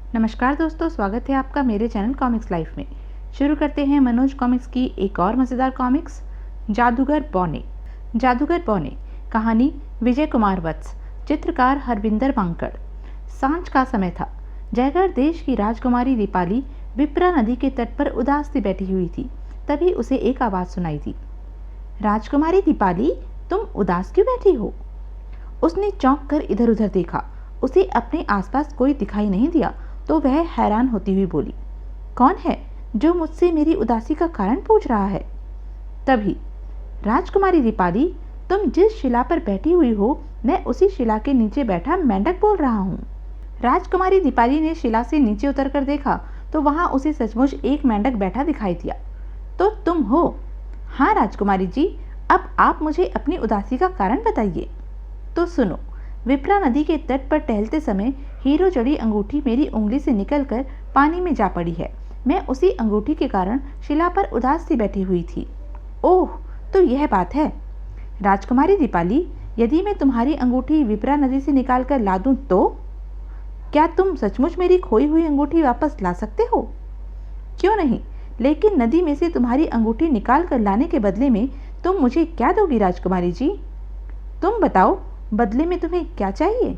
नमस्कार दोस्तों, स्वागत है आपका मेरे चैनल कॉमिक्स लाइफ में। शुरू करते हैं मनोज कॉमिक्स की एक और मज़ेदार कॉमिक्स, जादूगर बौने। जादूगर बौने, कहानी विजय कुमार वत्स, चित्रकार हरविंदर मांकड़। सांझ का समय था। जयगढ़ देश की राजकुमारी दीपाली विप्रा नदी के तट पर उदास सी बैठी हुई थी। तभी उसे एक आवाज़ सुनाई दी। राजकुमारी दीपाली, तुम उदास क्यों बैठी हो? उसने चौंक कर इधर उधर देखा। उसे अपने आसपास कोई दिखाई नहीं दिया तो वह हैरान होती हुई बोली, कौन है जो मुझसे मेरी उदासी का कारण पूछ रहा है? तभी, राजकुमारी दीपाली, तुम जिस शिला पर बैठी हुई हो, मैं उसी शिला के नीचे बैठा मेंढक बोल रहा हूँ। राजकुमारी दीपाली ने शिला से नीचे उतरकर देखा तो वहां उसे सचमुच एक मेंढक बैठा दिखाई दिया। तो तुम हो? हाँ राजकुमारी जी, अब आप मुझे अपनी उदासी का कारण बताइए। तो सुनो, विप्रा नदी के तट पर टहलते समय हीरो जड़ी अंगूठी मेरी उंगली से निकलकर पानी में जा पड़ी है। मैं उसी अंगूठी के कारण शिला पर उदास सी बैठी हुई थी। ओह, तो यह बात है। राजकुमारी दीपाली, यदि मैं तुम्हारी अंगूठी विप्रा नदी से निकालकर ला दूं तो? क्या तुम सचमुच मेरी खोई हुई अंगूठी वापस ला सकते हो? क्यों नहीं, लेकिन नदी में से तुम्हारी अंगूठी निकाल कर लाने के बदले में तुम मुझे क्या दोगी राजकुमारी जी? तुम बताओ, बदले में तुम्हें क्या चाहिए?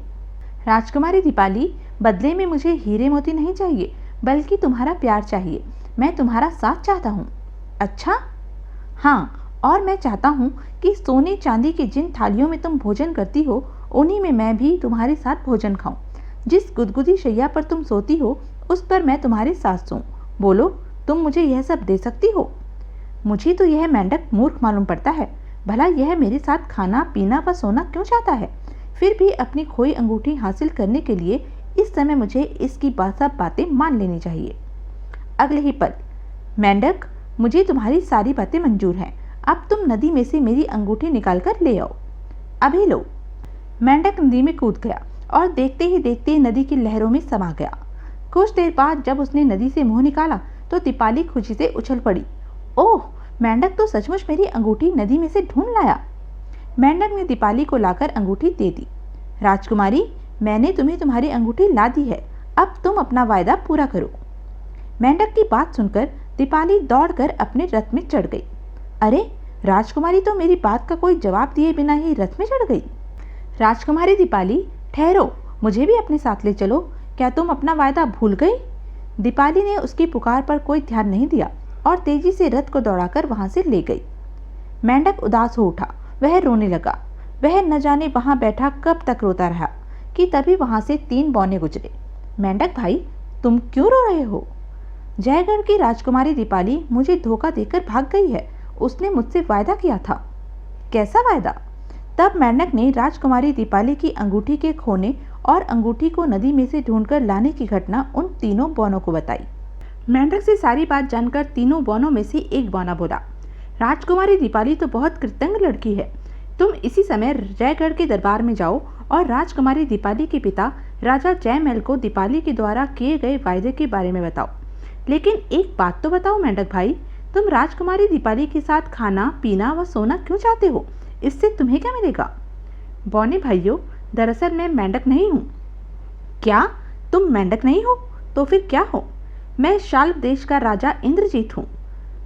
राजकुमारी दीपाली, बदले में मुझे हीरे मोती नहीं चाहिए, बल्कि तुम्हारा प्यार चाहिए। मैं तुम्हारा साथ चाहता हूँ। अच्छा? हाँ, और मैं चाहता हूँ कि सोने चांदी की जिन थालियों में तुम भोजन करती हो, उन्हीं में मैं भी तुम्हारे साथ भोजन खाऊं। जिस गुदगुदी शैया पर तुम सोती हो, उस पर मैं तुम्हारे साथ सोऊं। बोलो, तुम मुझे यह सब दे सकती हो? मुझे तो यह मेंढक मूर्ख मालूम पड़ता है। भला यह मेरे साथ खाना पीना व सोना क्यों चाहता है? फिर भी अपनी खोई अंगूठी हासिल करने के लिए इस समय मुझे इसकी सब बातें मान लेनी चाहिए। अगले ही पल, मेंढक, मुझे तुम्हारी सारी बातें मंजूर हैं। अब तुम नदी में से मेरी अंगूठी निकालकर ले आओ। अभी लो। मेंढक नदी में कूद गया और देखते ही देखते नदी की लहरों में समा गया। कुछ देर बाद जब उसने नदी से मुंह निकाला तो दीपाली खुशी से उछल पड़ी। ओह, मेंढक तो सचमुच मेरी अंगूठी नदी में से ढूंढ लाया। मेंढक ने दीपाली को लाकर अंगूठी दे दी। राजकुमारी, मैंने तुम्हें तुम्हारी अंगूठी ला दी है। अब तुम अपना वायदा पूरा करो। मेंढक की बात सुनकर दीपाली दौड़कर अपने रथ में चढ़ गई। अरे, राजकुमारी तो मेरी बात का कोई जवाब दिए बिना ही रथ में चढ़ गई। राजकुमारी दीपाली, ठहरो, मुझे भी अपने साथ ले चलो। क्या तुम अपना वायदा भूल गई? दीपाली ने उसकी पुकार पर कोई ध्यान नहीं दिया और तेजी से रथ को दौड़ाकर वहां से ले गई। मेंढक उदास हो उठा। वह रोने लगा। वह न जाने वहां बैठा कब तक रोता रहा कि तभी वहां से 3 बौने गुजरे। मेंढक भाई, तुम क्यों रो रहे हो? जयगढ़ की राजकुमारी दीपाली मुझे धोखा देकर भाग गई है। उसने मुझसे वायदा किया था। कैसा वायदा? तब मेंढक ने राजकुमारी दीपाली की अंगूठी के खोने और अंगूठी को नदी में से ढूंढकर लाने की घटना उन तीनों बौनों को बताई। मेंढक से सारी बात जानकर तीनों बौनों में से एक बौना बोला, राजकुमारी दीपाली तो बहुत कृतज्ञ लड़की है। तुम इसी समय जयगढ़ के दरबार में जाओ और राजकुमारी दीपाली के पिता राजा जयमल को दीपाली के द्वारा किए गए वायदे के बारे में बताओ। लेकिन एक बात तो बताओ मेंढक भाई, तुम राजकुमारी दीपाली के साथ खाना पीना व सोना क्यों चाहते हो? इससे तुम्हें क्या मिलेगा? बौने भाइयों, दरअसल मैं मेंढक नहीं हूँ। क्या तुम मेंढक नहीं हो? तो फिर क्या हो? मैं शाल्व देश का राजा इंद्रजीत हूँ।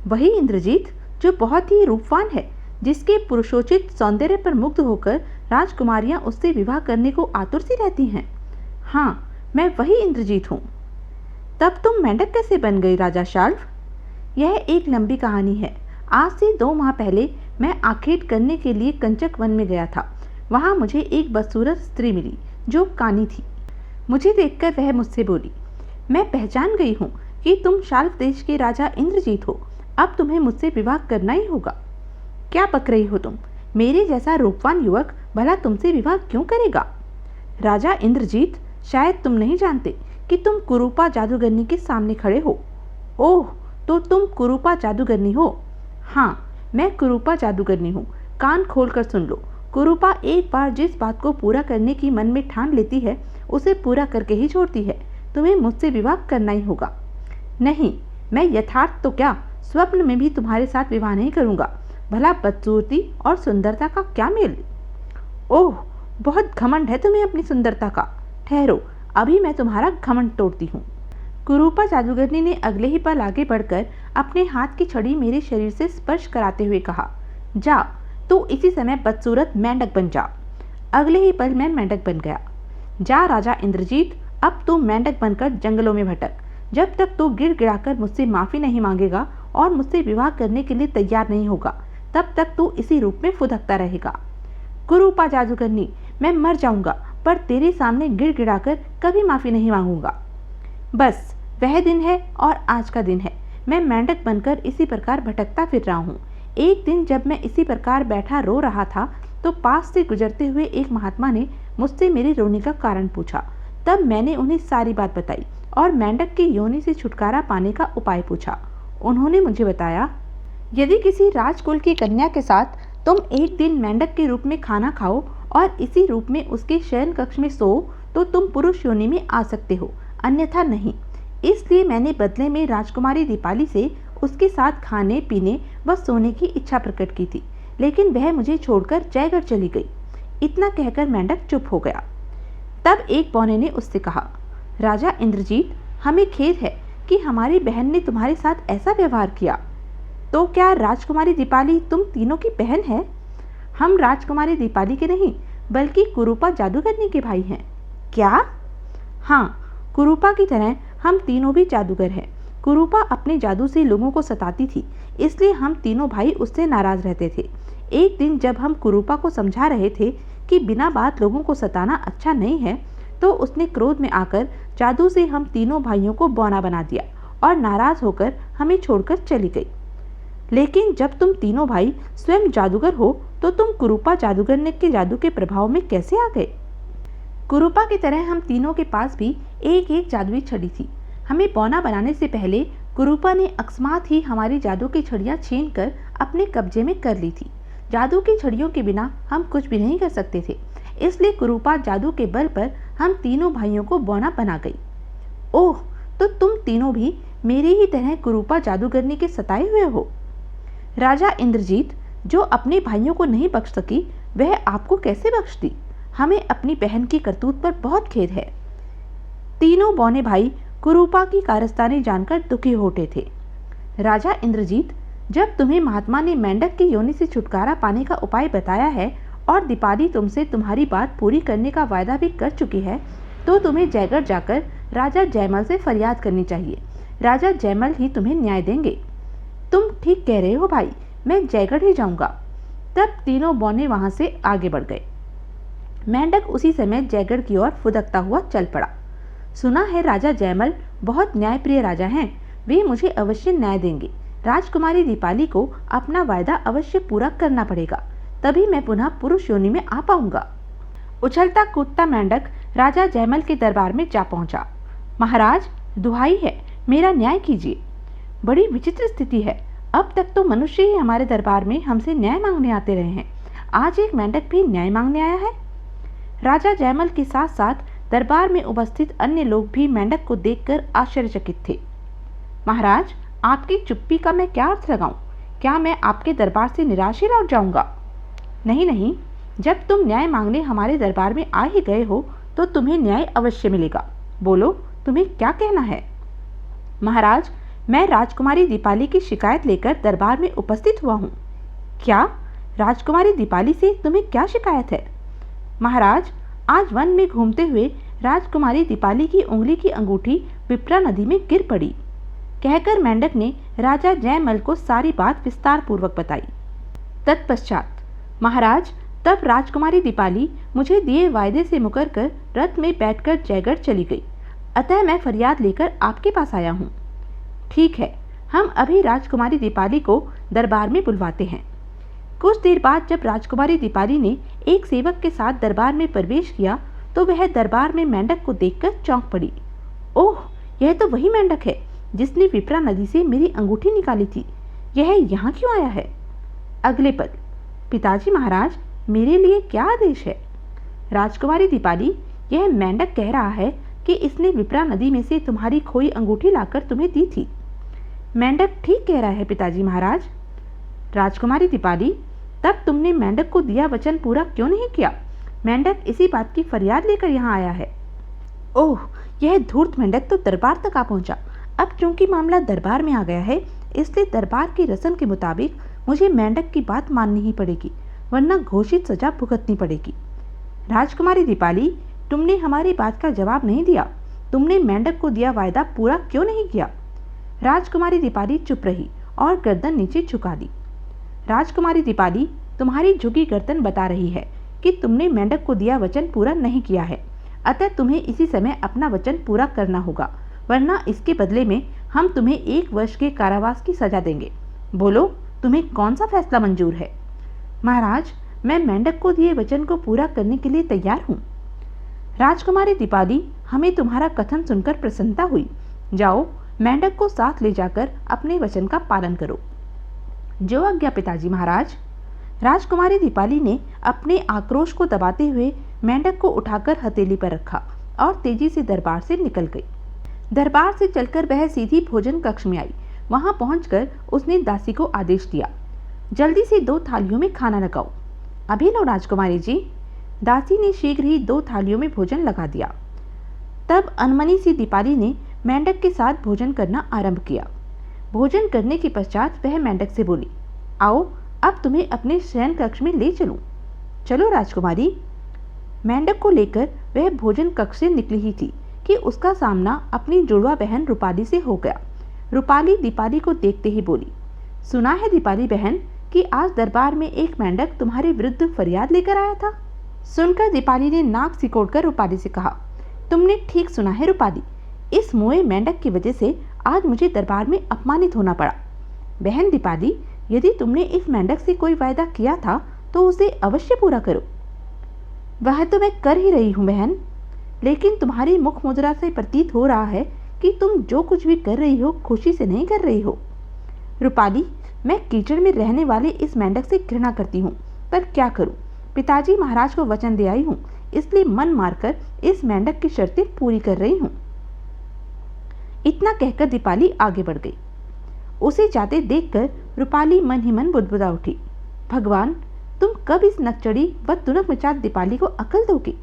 वही इंद्रजीत जो बहुत ही रूपवान है, जिसके पुरुषोचित सौंदर्य पर मुग्ध होकर राजकुमारियां उससे विवाह करने को आतुर सी रहती हैं। हाँ, मैं वही इंद्रजीत हूँ। तब तुम मेंढक कैसे बन गई राजा शाल्व? यह एक लंबी कहानी है। आज से 2 माह पहले मैं आखेट करने के लिए कंचक वन में गया था। वहां मुझे एक बदसूरत स्त्री मिली जो कानी थी। मुझे देखकर वह मुझसे बोली, मैं पहचान गई हूँ कि तुम शाल्व देश के राजा इंद्रजीत हो। अब तुम्हें मुझसे विवाह करना ही होगा। क्या बक रही हो तुम? मेरे जैसा रूपवान युवक भला तुमसे विवाह क्यों करेगा? राजा इंद्रजीत, शायद तुम नहीं जानते कि तुम कुरूपा जादूगरनी के सामने खड़े हो। ओह, तो तुम कुरूपा जादूगरनी हो? हाँ, मैं कुरूपा जादूगरनी हूँ। कान खोलकर सुन लो। कुरूपा एक बार जिस बात को पूरा करने की मन में ठान लेती है, उसे पूरा करके ही छोड़ती है। तुम्हें मुझसे विवाह करना ही होगा। नहीं, मैं यथार्थ तो क्या, स्वप्न में भी तुम्हारे साथ विवाह नहीं करूंगा। भला बदसूरती और सुंदरता का क्या मेल? ओह, बहुत घमंड है तुम्हें अपनी सुंदरता का। ठहरो, अभी मैं तुम्हारा घमंड तोड़ती हूँ। कुरूपा जादूगरनी ने अगले ही पल आगे बढ़कर अपने हाथ की छड़ी मेरे शरीर से स्पर्श कराते हुए कहा, जा तू इसी समय बदसूरत मेंढक बन जा। अगले ही पल मैं मेंढक बन गया। जा राजा इंद्रजीत, अब तू मेंढक बनकर जंगलों में भटक। जब तक तू गिड़गिड़ाकर मुझसे माफी नहीं मांगेगा और मुझसे विवाह करने के लिए तैयार नहीं होगा, तब तक तू इसी रूप में फुदकता रहेगा। कुरूपा जादूगरनी, मैं मर जाऊंगा पर तेरे सामने गिड़गिड़ाकर कभी माफी नहीं मांगूंगा। बस वह दिन है और आज का दिन है। मैं मेंढक बनकर इसी प्रकार भटकता फिर रहा हूँ। एक दिन जब मैं इसी प्रकार बैठा रो रहा था तो पास से गुजरते हुए एक महात्मा ने मुझसे मेरे रोने का कारण पूछा। तब मैंने उन्हें सारी बात बताई और मेंढक की योनि से छुटकारा पाने का उपाय पूछा। उन्होंने मुझे बताया, यदि किसी राजकुल की कन्या के साथ तुम एक दिन मेंढक के रूप में खाना खाओ और इसी रूप में उसके शयन कक्ष में सो तो तुम पुरुष योनि में आ सकते हो, अन्यथा नहीं। इसलिए मैंने बदले में राजकुमारी दीपाली से उसके साथ खाने पीने व सोने की इच्छा प्रकट की थी, लेकिन वह मुझे छोड़कर जयगढ़ चली गई। इतना कहकर मेंढक चुप हो गया। तब एक बौने ने उससे कहा, राजा इंद्रजीत, हमें खेद है कि हमारी बहन ने तुम्हारे साथ ऐसा व्यवहार किया। तो क्या राजकुमारी दीपाली तुम तीनों की बहन है? हम राजकुमारी दीपाली के नहीं बल्कि कुरूपा जादूगरनी के भाई हैं। क्या? हाँ, कुरूपा की तरह हम तीनों भी जादूगर हैं। कुरूपा अपने जादू से लोगों को सताती थी, इसलिए हम तीनों भाई उससे नाराज रहते थे। एक दिन जब हम कुरूपा को समझा रहे थे कि बिना बात लोगों को सताना अच्छा नहीं है, तो उसने क्रोध में आकर जादू से हम तीनों भाइयों को बौना बना दिया और नाराज होकर हमें छोड़कर चली गई। लेकिन जब तुम तीनों भाई स्वयं जादूगर हो तो तुम कुरूपा जादूगर के जादू के प्रभाव में कैसे आ गए? कुरूपा की तरह हम तीनों के पास भी एक एक जादुई छड़ी थी। हमें बौना बनाने से पहले कुरूपा ने अकस्मात ही हमारी जादू की छड़ियां छीनकर अपने कब्जे में कर ली थी। जादू की छड़ियों के बिना हम कुछ भी नहीं कर सकते थे, इसलिए कुरूपा जादू के बल पर हम तीनों भाइयों को बौना बना गई। ओह, तो तुम तीनों भी मेरी ही तरह कुरूपा जादूगरनी के सताए हुए हो। राजा इंद्रजीत, जो अपने भाइयों को नहीं बख्श सकी वह आपको कैसे बख्श दी? हमें अपनी बहन की करतूत पर बहुत खेद है। तीनों बौने भाई कुरूपा की कारस्तानी जानकर दुखी हो उठे थे। राजा इंद्रजीत, जब तुम्हें महात्मा ने मेंढक की योनि से छुटकारा पाने का उपाय बताया है और दीपाली तुमसे तुम्हारी बात पूरी करने का वायदा भी कर चुकी है, तो तुम्हें जयगढ़ जाकर राजा जयमल से फरियाद करनी चाहिए। राजा जयमल ही तुम्हें न्याय देंगे। तुम ठीक कह रहे हो भाई, मैं जयगढ़ ही जाऊंगा। तब तीनों बौने वहां से आगे बढ़ गए। मेंढक उसी समय जयगढ़ की ओर फुदकता हुआ चल पड़ा। सुना है राजा जयमल बहुत न्यायप्रिय राजा हैं, वे मुझे अवश्य न्याय देंगे। राजकुमारी दीपाली को अपना वायदा अवश्य पूरा करना पड़ेगा, तभी मैं पुनः पुरुष योनि में आ पाऊंगा। उछलता कूदता मेंढक राजा जयमल के दरबार में जा पहुंचा। महाराज, दुहाई है, मेरा न्याय कीजिए। बड़ी विचित्र स्थिति है, अब तक तो मनुष्य ही हमारे दरबार में हमसे न्याय मांगने आते रहे हैं, आज एक मेंढक भी न्याय मांगने आया है। राजा जयमल के साथ साथ दरबार में उपस्थित अन्य लोग भी मेंढक को देखकर आश्चर्यचकित थे। महाराज, आपकी चुप्पी का मैं क्या अर्थ लगाऊं? क्या मैं आपके दरबार से निराश ही लौट जाऊंगा? नहीं नहीं, जब तुम न्याय मांगने हमारे दरबार में आ ही गए हो तो तुम्हें न्याय अवश्य मिलेगा। बोलो, तुम्हें क्या कहना है? महाराज, मैं राजकुमारी दीपाली की शिकायत लेकर दरबार में उपस्थित हुआ हूँ। क्या? राजकुमारी दीपाली से तुम्हें क्या शिकायत है? महाराज, आज वन में घूमते हुए राजकुमारी दीपाली की उंगली की अंगूठी विप्रा नदी में गिर पड़ी। कहकर मेंढक ने राजा जयमल को सारी बात विस्तार पूर्वक बताई। तत्पश्चात महाराज, तब राजकुमारी दीपाली मुझे दिए वायदे से मुकर कर रथ में बैठकर जयगढ़ चली गई, अतः मैं फरियाद लेकर आपके पास आया हूँ। ठीक है, हम अभी राजकुमारी दीपाली को दरबार में बुलवाते हैं। कुछ देर बाद जब राजकुमारी दीपाली ने एक सेवक के साथ दरबार में प्रवेश किया तो वह दरबार में मेंढक को देखकर चौंक पड़ी। ओह, यह तो वही मेंढक है जिसने विप्रा नदी से मेरी अंगूठी निकाली थी। यह यहाँ क्यों आया है? अगले पद, पिताजी महाराज, मेरे लिए क्या आदेश है? राजकुमारी दीपाली, यह मेंढक कह रहा है कि इसने विप्रा नदी में से तुम्हारी खोई अंगूठी लाकर तुम्हें दी थी। मेंढक ठीक कह रहा है पिताजी महाराज। राजकुमारी दीपाली, तब तुमने मेंढक को दिया वचन पूरा क्यों नहीं किया? मेंढक इसी बात की फरियाद लेकर यहाँ आया है। ओह, यह धूर्त मेंढक तो दरबार तक आ पहुंचा। अब चूंकि मामला दरबार में आ गया है, इसलिए दरबार की रस्म के मुताबिक मुझे मेंढक की बात माननी ही पड़ेगी, वरना घोषित सजा भुगतनी पड़ेगी। राजकुमारी दीपाली, तुमने हमारी बात का जवाब नहीं दिया। तुमने मेंढक को दिया वायदा पूरा क्यों नहीं किया? राजकुमारी दीपाली चुप रही और गर्दन नीचे झुका दी। राजकुमारी दीपाली, तुम्हारी झुकी गर्दन बता रही है कि तुमने मेंढक को दिया वचन पूरा नहीं किया है, अतः तुम्हें इसी समय अपना वचन पूरा करना होगा, वरना इसके बदले में हम तुम्हें 1 वर्ष के कारावास की सजा देंगे। बोलो, तुम्हें कौन सा फैसला मंजूर है? महाराज, मैं मेंढक को दिए वचन को पूरा करने के लिए तैयार हूँ। राजकुमारी दीपाली, हमें तुम्हारा कथन सुनकर प्रसन्नता हुई। जाओ, मेंढक को साथ ले जाकर अपने वचन का पालन करो। जो आज्ञा पिताजी महाराज। राजकुमारी दीपाली ने अपने आक्रोश को दबाते हुए मेंढक को उठाकर हथेली पर रखा और तेजी से दरबार से निकल गई। दरबार से चलकर वह सीधी भोजन कक्ष में आई। वहां पहुंचकर उसने दासी को आदेश दिया, जल्दी से 2 थालियों में खाना लगाओ। अभी लो राजकुमारी जी। दासी ने शीघ्र ही 2 थालियों में भोजन लगा दिया। तब अनमनी सी दीपाली ने मेंढक के साथ भोजन करना आरंभ किया। भोजन करने के पश्चात वह मेंढक से बोली, आओ, अब तुम्हें अपने शयन कक्ष में ले चलूं। चलो राजकुमारी। मेंढक को लेकर वह भोजन कक्ष से निकली ही थी कि उसका सामना अपनी जुड़वा बहन रूपाली से हो गया। रूपाली दीपाली को देखते ही बोली, सुना है दीपाली बहन कि आज दरबार में एक मेंढक तुम्हारे विरुद्ध फरियाद लेकर आया था। सुनकर दीपाली ने नाक सिकोड़कर रूपाली से कहा, तुमने ठीक सुना है रूपाली, इस मोए मेंढक की वजह से आज मुझे दरबार में अपमानित होना पड़ा। बहन दीपाली, यदि तुमने इस मेंढक से कोई वायदा किया था तो उसे अवश्य पूरा करो। वह तो मैं कर ही रही हूँ बहन, लेकिन तुम्हारी मुख मुद्रा से प्रतीत हो रहा है कि तुम जो कुछ भी कर रही हो खुशी से नहीं कर रही हो। रूपाली, मैं कीचड़ में रहने वाले इस मेंढक से घृणा करती हूँ, पर क्या करूँ, पिताजी महाराज को वचन दे आई हूँ, इसलिए मन मारकर इस मेंढक की शर्तें पूरी कर रही हूँ। इतना कहकर दीपाली आगे बढ़ गई। उसे जाते देखकर रूपाली मन ही मन बुदबुदा उठी, भगवान, तुम कब इस नकचड़ी व तुनक मिचात दीपाली को अकल दोगे?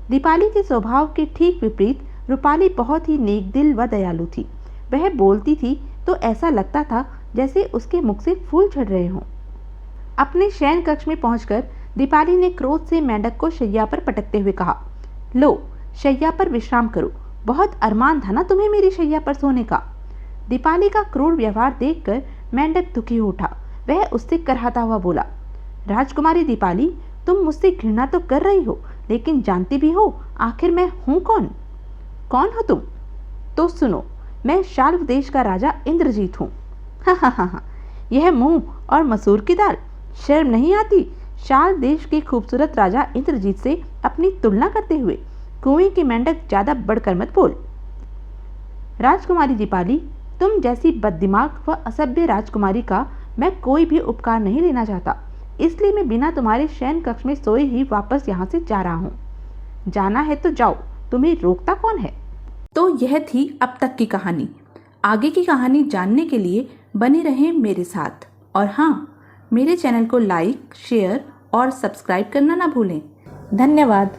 दीपाली के स्वभाव के ठीक विपरीत रूपाली बहुत ही नेक दिल व दयालु थी। वह बोलती थी तो ऐसा लगता था जैसे उसके मुख से फूल झड़ रहे हों। अपने शयन कक्ष में पहुंचकर दीपाली ने क्रोध से मेंढक को शैया पर पटकते हुए कहा, लो, शैया पर विश्राम करो, बहुत अरमान था ना तुम्हें मेरी शैया पर सोने का। दीपाली का क्रूर व्यवहार देखकर मेंढक दुखी हो उठा। वह उससे करहाता हुआ बोला, राजकुमारी दीपाली, तुम मुझसे घृणा तो कर रही हो, लेकिन जानती भी हो आखिर मैं हूं कौन? कौन हो तुम? तो सुनो, मैं शाल्व देश का राजा इंद्रजीत हूँ। हा, यह मुंह और मसूर की दाल, शर्म नहीं आती शाल्व देश के खूबसूरत राजा इंद्रजीत से अपनी तुलना करते हुए? कुएं की मेंढक, ज्यादा बढ़कर मत बोल। राजकुमारी दीपाली, तुम जैसी बददिमाग व असभ्य राजकुमारी का मैं कोई भी उपकार नहीं लेना चाहता, इसलिए मैं बिना तुम्हारे शयन कक्ष में सोए ही वापस यहाँ से जा रहा हूँ। जाना है तो जाओ, तुम्हें रोकता कौन है? तो यह थी अब तक की कहानी। आगे की कहानी जानने के लिए बने रहें मेरे साथ, और हाँ, मेरे चैनल को लाइक, शेयर और सब्सक्राइब करना ना भूलें। धन्यवाद।